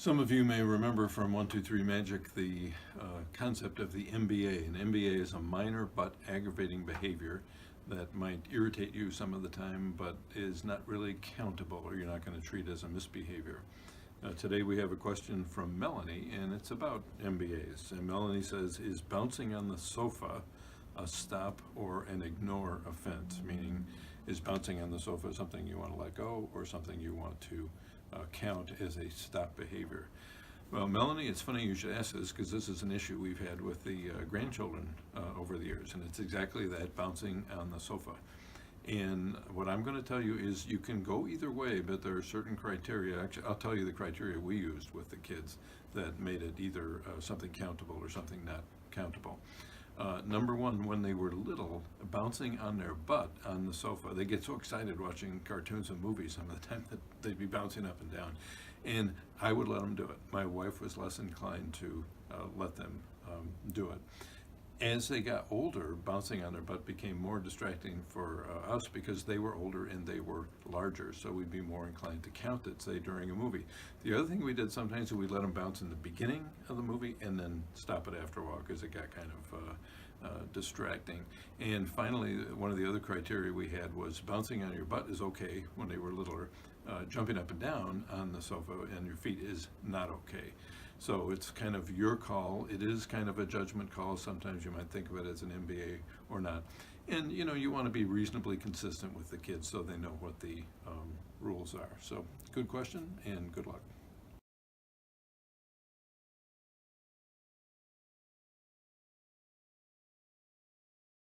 Some of you may remember from 1, 2, 3 Magic the concept of the MBA. An MBA is a minor but aggravating behavior that might irritate you some of the time but is not really countable, or you're not going to treat as a misbehavior. Today we have a question from Melanie, and it's about MBAs. And Melanie says, is bouncing on the sofa a stop or an ignore offense? Meaning, is bouncing on the sofa something you want to let go or something you want to count as a stop behavior? Well, Melanie, it's funny you should ask this, because this is an issue we've had with the grandchildren over the years, and it's exactly that, bouncing on the sofa. And what I'm going to tell you is you can go either way, but there are certain criteria. Actually, I'll tell you the criteria we used with the kids that made it either something countable or something not countable. Number one, when they were little, bouncing on their butt on the sofa, they get so excited watching cartoons and movies some of the time that they'd be bouncing up and down. And I would let them do it. My wife was less inclined to let them do it. As they got older, bouncing on their butt became more distracting for us because they were older and they were larger, so we'd be more inclined to count it, say, during a movie. The other thing we did sometimes is we'd let them bounce in the beginning of the movie and then stop it after a while because it got kind of distracting. And finally, one of the other criteria we had was bouncing on your butt is okay when they were littler. Jumping up and down on the sofa and your feet is not okay. So it's kind of your call. It is kind of a judgment call. Sometimes you might think of it as an MBA or not. And you want to be reasonably consistent with the kids so they know what the rules are. So good question and good luck.